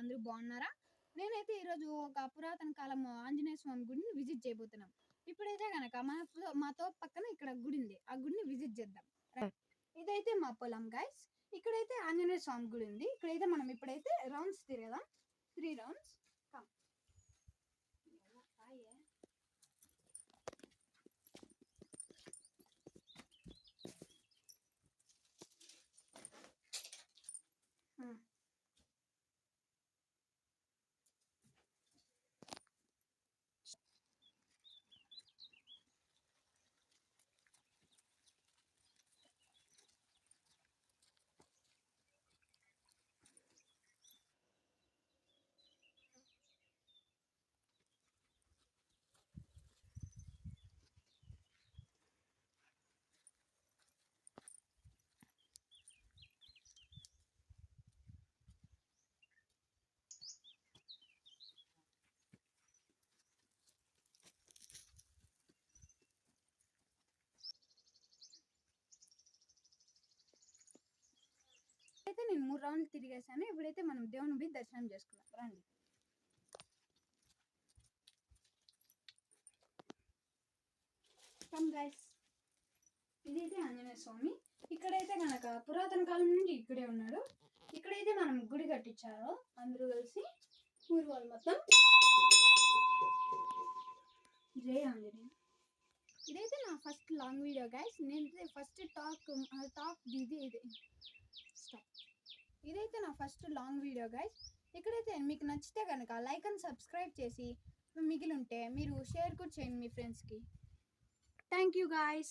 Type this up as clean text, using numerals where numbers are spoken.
అందరూ బాగున్నారా? నేనైతే ఈరోజు ఒక పురాతన కాలం ఆంజనేయ స్వామి గుడిని విజిట్ చేయబోతున్నాం. ఇప్పుడైతే గనక మాతో పక్కన ఇక్కడ గుడి ఉంది. ఆ గుడిని విజిట్ చేద్దాం. ఇదైతే మా పొలం గైస్. ఇక్కడైతే ఆంజనేయ స్వామి గుడి ఉంది. ఇక్కడైతే మనం ఇప్పుడైతే రౌండ్స్ తిరగదాం. 3 రౌండ్స్. కమ్. అయితే నేను 3 రౌండ్లు తిరిగేసాను. ఇప్పుడైతే మనం దేవుని పోయి దర్శనం చేసుకుందాం. రండి. Come guys. ఇదైతే ఆంజనేయ స్వామి. ఇక్కడైతే కనుక పురాతన కాలం నుండి ఇక్కడే ఉన్నాడు. ఇక్కడైతే మనం గుడి కట్టించారు అందరూ కలిసి, ఊరు వాళ్ళు మొత్తం. జై ఆంజనేయ. ఇదైతే నా ఫస్ట్ లాంగ్ వీడియో గైస్. నేనైతే ఫస్ట్ ఇదైతే నా ఫస్ట్ లాంగ్ వీడియో గైస్. ఇక్కడైతే మీకు నచ్చితే కనుక లైక్ అండ్ సబ్స్క్రైబ్ చేసి మిగిలి ఉంటే మీరు షేర్ కూడా చేయండి మీ ఫ్రెండ్స్కి. Thank you guys.